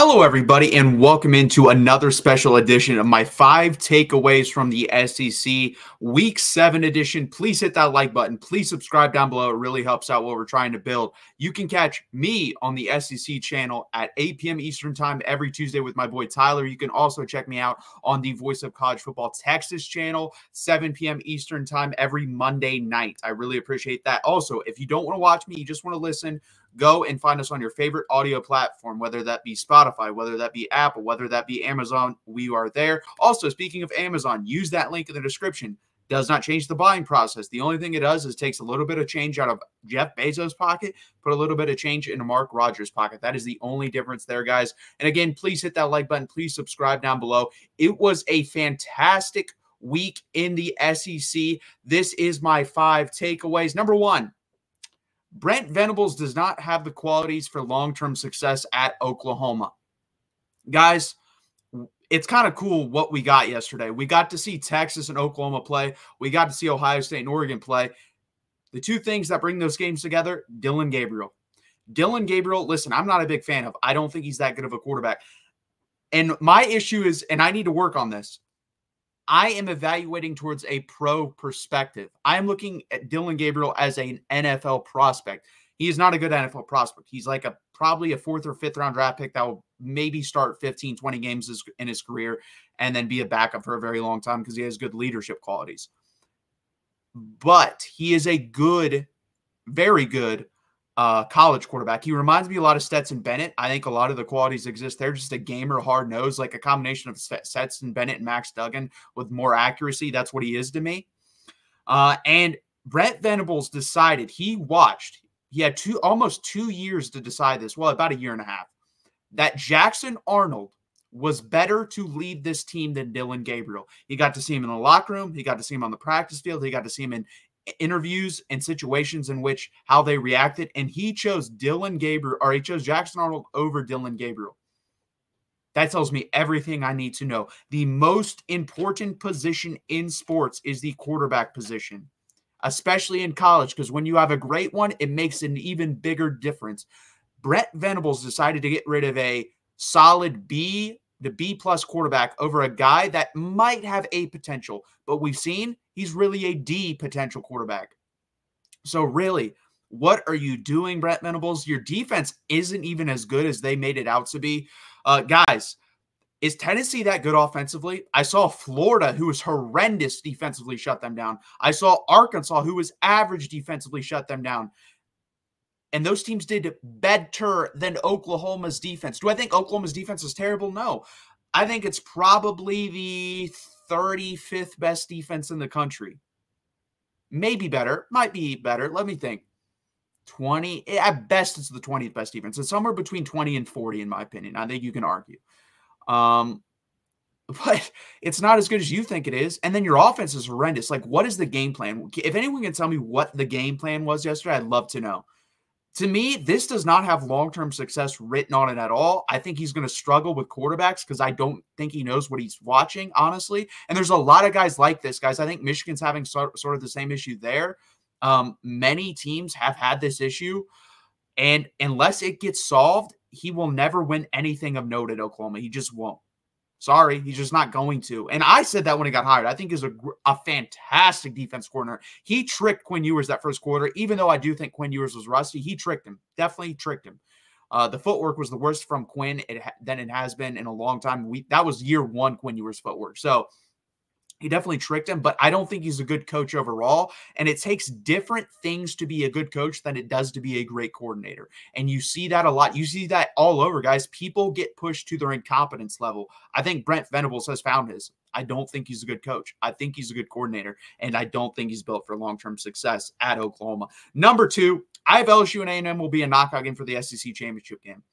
Hello, everybody, and welcome into another special edition of my 5 takeaways from the SEC Week 7 edition. Please hit that like button. Please subscribe down below. It really helps out what we're trying to build. You can catch me on the SEC channel at 8 p.m. Eastern Time every Tuesday with my boy Tyler. You can also check me out on the Voice of College Football Texas channel, 7 p.m. Eastern Time every Monday night. I really appreciate that. Also, if you don't want to watch me, you just want to listen, go and find us on your favorite audio platform, whether that be Spotify, whether that be Apple, whether that be Amazon. We are there. Also, speaking of Amazon, use that link in the description. Does not change the buying process. The only thing it does is takes a little bit of change out of Jeff Bezos' pocket, put a little bit of change into Mark Rogers' pocket. That is the only difference there, guys. And again, please hit that like button. Please subscribe down below. It was a fantastic week in the SEC. This is my 5 takeaways. Number 1. Brent Venables does not have the qualities for long-term success at Oklahoma. Guys, it's kind of cool what we got yesterday. We got to see Texas and Oklahoma play. We got to see Ohio State and Oregon play. The two things that bring those games together, Dillon Gabriel. Dillon Gabriel, listen, I'm not a big fan of. I don't think he's that good of a quarterback. And my issue is, and I need to work on this, I am evaluating towards a pro perspective. I am looking at Dillon Gabriel as an NFL prospect. He is not a good NFL prospect. He's like probably a 4th or 5th round draft pick that will maybe start 15, 20 games in his career and then be a backup for a very long time because he has good leadership qualities. But he is a good, very good college quarterback. He reminds me a lot of Stetson Bennett. I think a lot of the qualities exist there. Just a gamer, hard nose, like a combination of Stetson Bennett and Max Duggan with more accuracy. That's what he is to me. And Brent Venables decided, he had almost 2 years to decide this. Well, about a year and a half. That Jackson Arnold was better to lead this team than Dillon Gabriel. He got to see him in the locker room. He got to see him on the practice field. He got to see him in interviews and situations in which how they reacted, and he chose Jackson Arnold over Dillon Gabriel. That tells me everything I need to know. The most important position in sports is the quarterback position, especially in college, because when you have a great one, it makes an even bigger difference. Brent Venables decided to get rid of a solid B plus quarterback over a guy that might have A potential, but we've seen he's really a D potential quarterback. So really, what are you doing, Brent Venables? Your defense isn't even as good as they made it out to be. Guys, is Tennessee that good offensively? I saw Florida, who was horrendous defensively, shut them down. I saw Arkansas, who was average defensively, shut them down. And those teams did better than Oklahoma's defense. Do I think Oklahoma's defense is terrible? No. I think it's probably the 35th best defense in the country. Maybe better. Might be better. Let me think. 20. At best, it's the 20th best defense. It's somewhere between 20 and 40, in my opinion. I think you can argue. But it's not as good as you think it is. And then your offense is horrendous. Like, what is the game plan? If anyone can tell me what the game plan was yesterday, I'd love to know. To me, this does not have long-term success written on it at all. I think he's going to struggle with quarterbacks because I don't think he knows what he's watching, honestly. And there's a lot of guys like this, guys. I think Michigan's having sort of the same issue there. Many teams have had this issue. And unless it gets solved, he will never win anything of note at Oklahoma. He just won't. Sorry, he's just not going to. And I said that when he got hired. I think he's a fantastic defense coordinator. He tricked Quinn Ewers that first quarter. Even though I do think Quinn Ewers was rusty, he tricked him. Definitely tricked him. The footwork was the worst from Quinn than it has been in a long time. That was year 1 Quinn Ewers' footwork. So he definitely tricked him, but I don't think he's a good coach overall. And it takes different things to be a good coach than it does to be a great coordinator. And you see that a lot. You see that all over, guys. People get pushed to their incompetence level. I think Brent Venables has found his. I don't think he's a good coach. I think he's a good coordinator, and I don't think he's built for long-term success at Oklahoma. Number 2, I have LSU and A&M will be a knockout game for the SEC championship game.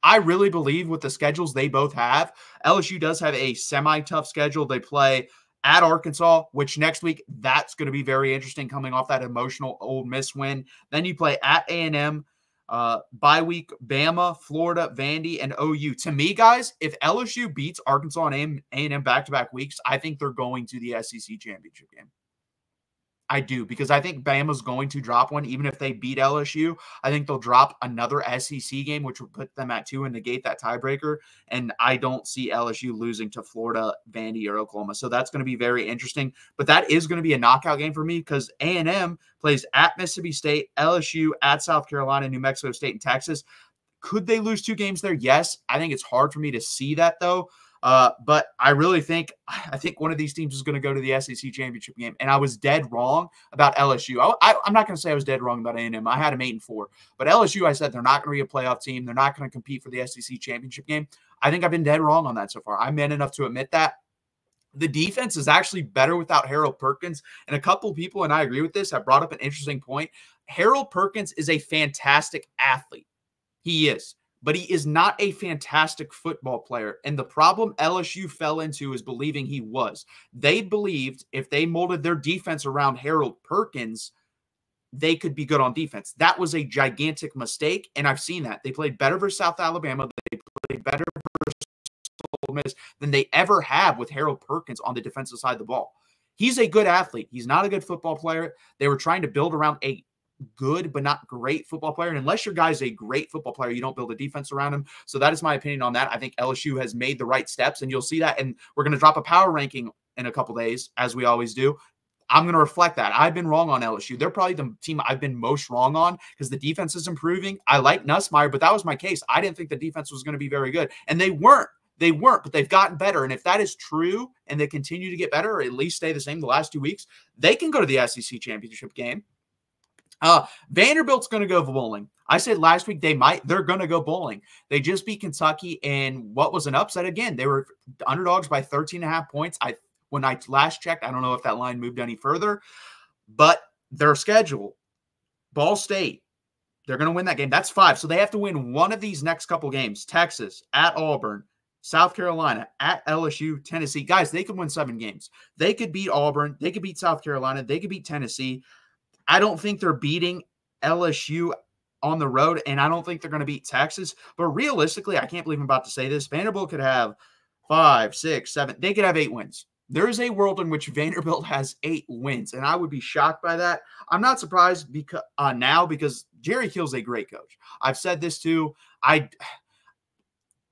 I really believe with the schedules they both have, LSU does have a semi-tough schedule. They play at Arkansas, which next week, that's going to be very interesting coming off that emotional Ole Miss win. Then you play at A&M, bye week, Bama, Florida, Vandy, and OU. To me, guys, if LSU beats Arkansas and A&M back-to-back weeks, I think they're going to the SEC championship game. I do, because I think Bama's going to drop one. Even if they beat LSU, I think they'll drop another SEC game, which would put them at 2 and negate that tiebreaker. And I don't see LSU losing to Florida, Vandy, or Oklahoma. So that's going to be very interesting. But that is going to be a knockout game for me, because A&M plays at Mississippi State, LSU at South Carolina, New Mexico State, and Texas. Could they lose 2 games there? Yes. I think it's hard for me to see that, though. But I really think one of these teams is going to go to the SEC championship game. And I was dead wrong about LSU. I'm not going to say I was dead wrong about A&M. I had them 8-4. But LSU, I said they're not going to be a playoff team. They're not going to compete for the SEC championship game. I think I've been dead wrong on that so far. I'm man enough to admit that. The defense is actually better without Harold Perkins. And a couple people, and I agree with this, have brought up an interesting point. Harold Perkins is a fantastic athlete. He is. But he is not a fantastic football player. And the problem LSU fell into is believing he was. They believed if they molded their defense around Harold Perkins, they could be good on defense. That was a gigantic mistake, and I've seen that. They played better versus South Alabama. They played better versus Ole Miss than they ever have with Harold Perkins on the defensive side of the ball. He's a good athlete. He's not a good football player. They were trying to build around a good but not great football player. And unless your guy's a great football player, you don't build a defense around him. So that is my opinion on that. I think LSU has made the right steps, and you'll see that. And we're going to drop a power ranking in a couple days, as we always do. I'm going to reflect that. I've been wrong on LSU. They're probably the team I've been most wrong on because the defense is improving. I like Nussmeier, but that was my case. I didn't think the defense was going to be very good. And they weren't. But they've gotten better. And if that is true and they continue to get better, or at least stay the same the last 2 weeks, they can go to the SEC championship game. Vanderbilt's going to go bowling. I said last week they're going to go bowling. They just beat Kentucky, and what was an upset again. They were underdogs by 13.5 points. When I last checked, I don't know if that line moved any further, but their schedule, Ball State, they're going to win that game. That's 5. So they have to win one of these next couple games. Texas, at Auburn, South Carolina, at LSU, Tennessee. Guys, they could win 7 games. They could beat Auburn. They could beat South Carolina. They could beat Tennessee. I don't think they're beating LSU on the road, and I don't think they're going to beat Texas. But realistically, I can't believe I'm about to say this. Vanderbilt could have 5, 6, 7. They could have 8 wins. There is a world in which Vanderbilt has 8 wins, and I would be shocked by that. I'm not surprised because Jerry Kill's a great coach. I've said this too.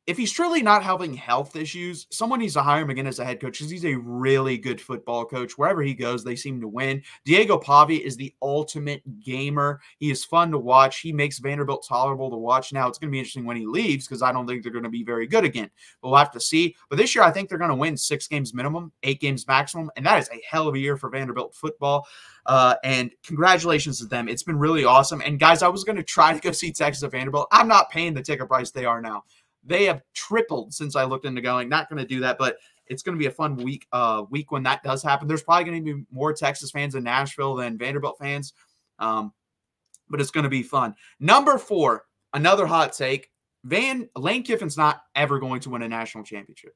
If he's truly not having health issues, someone needs to hire him again as a head coach because he's a really good football coach. Wherever he goes, they seem to win. Diego Pavi is the ultimate gamer. He is fun to watch. He makes Vanderbilt tolerable to watch. Now, it's going to be interesting when he leaves because I don't think they're going to be very good again. But we'll have to see. But this year, I think they're going to win 6 games minimum, 8 games maximum, and that is a hell of a year for Vanderbilt football. And congratulations to them. It's been really awesome. And, guys, I was going to try to go see Texas at Vanderbilt. I'm not paying the ticket price they are now. They have tripled since I looked into going. Not going to do that, but it's going to be a fun week when that does happen. There's probably going to be more Texas fans in Nashville than Vanderbilt fans, but it's going to be fun. Number 4, another hot take. Lane Kiffin's not ever going to win a national championship.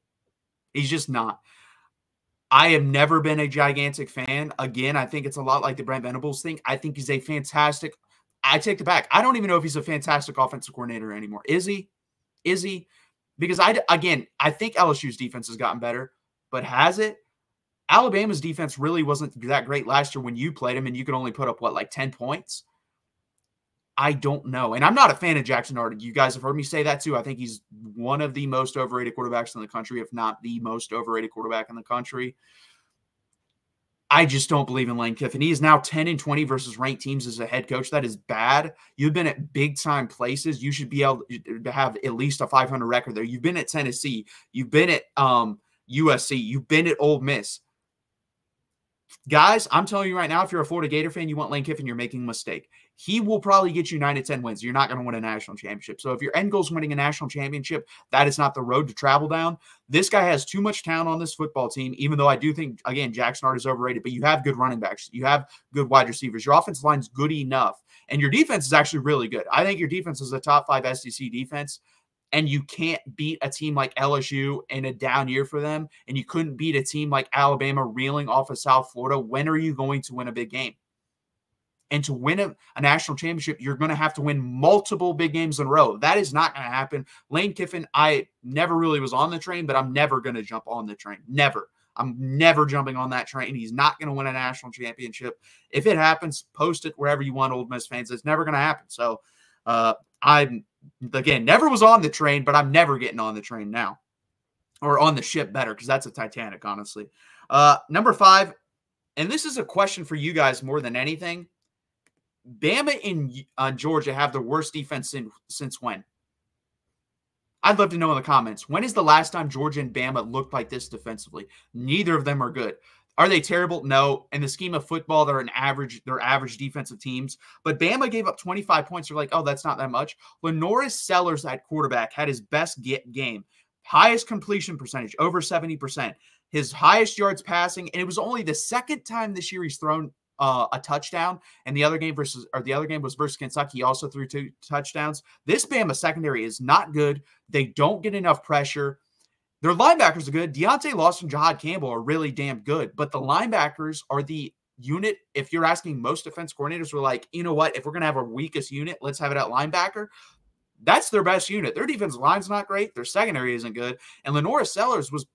He's just not. I have never been a gigantic fan. Again, I think it's a lot like the Brent Venables thing. I think he's a fantastic – I take it back. I don't even know if he's a fantastic offensive coordinator anymore. Is he? Because I think LSU's defense has gotten better, but has it? Alabama's defense really wasn't that great last year when you played them, and you could only put up, 10 points? I don't know. And I'm not a fan of Jackson Dart. You guys have heard me say that too. I think he's one of the most overrated quarterbacks in the country, if not the most overrated quarterback in the country. I just don't believe in Lane Kiffin. He is now 10-20 versus ranked teams as a head coach. That is bad. You've been at big-time places. You should be able to have at least a 500 record there. You've been at Tennessee. You've been at USC. You've been at Ole Miss. Guys, I'm telling you right now, if you're a Florida Gator fan, you want Lane Kiffin, you're making a mistake. He will probably get you 9-10 wins. You're not going to win a national championship. So if your end goal is winning a national championship, that is not the road to travel down. This guy has too much talent on this football team, even though I do think, again, Jackson Dart is overrated, but you have good running backs. You have good wide receivers. Your offensive line is good enough, and your defense is actually really good. I think your defense is a top 5 SEC defense, and you can't beat a team like LSU in a down year for them, and you couldn't beat a team like Alabama reeling off of South Florida. When are you going to win a big game? And to win a national championship, you're going to have to win multiple big games in a row. That is not going to happen. Lane Kiffin, I never really was on the train, but I'm never going to jump on the train. Never. I'm never jumping on that train. He's not going to win a national championship. If it happens, post it wherever you want, Ole Miss fans. It's never going to happen. So I'm, again, never was on the train, but I'm never getting on the train now. Or on the ship better, because that's a Titanic, honestly. Number 5, and this is a question for you guys more than anything. Bama and Georgia have the worst defense since when? I'd love to know in the comments. When is the last time Georgia and Bama looked like this defensively? Neither of them are good. Are they terrible? No. In the scheme of football, they're average defensive teams. But Bama gave up 25 points. You're like, oh, that's not that much. Lenoris Sellers at quarterback had his best game. Highest completion percentage, over 70%. His highest yards passing, and it was only the second time this year he's thrown a touchdown. And the other game was versus Kentucky. He also threw 2 touchdowns. This Bama secondary is not good. They don't get enough pressure. Their linebackers are good. Deontay Lawson, Jahad Campbell are really damn good. But the linebackers are the unit. If you're asking most defense coordinators, we're like, you know what? If we're going to have our weakest unit, let's have it at linebacker. That's their best unit. Their defensive line's not great. Their secondary isn't good. And Lenoris Sellers was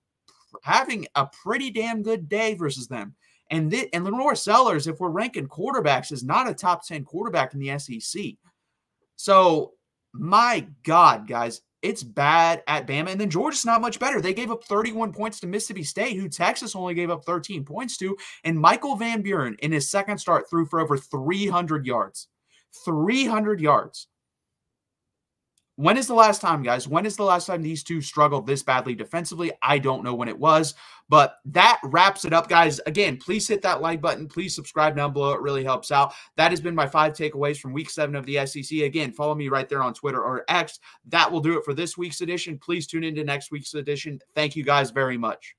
having a pretty damn good day versus them. And Lenoris Sellers, if we're ranking quarterbacks, is not a top 10 quarterback in the SEC. So, my God, guys, it's bad at Bama. And then Georgia's not much better. They gave up 31 points to Mississippi State, who Texas only gave up 13 points to. And Michael Van Buren, in his second start, threw for over 300 yards. 300 yards. When is the last time, guys? When is the last time these two struggled this badly defensively? I don't know when it was, but that wraps it up, guys. Again, please hit that like button. Please subscribe down below. It really helps out. That has been my 5 takeaways from week 7 of the SEC. Again, follow me right there on Twitter or X. That will do it for this week's edition. Please tune into next week's edition. Thank you guys very much.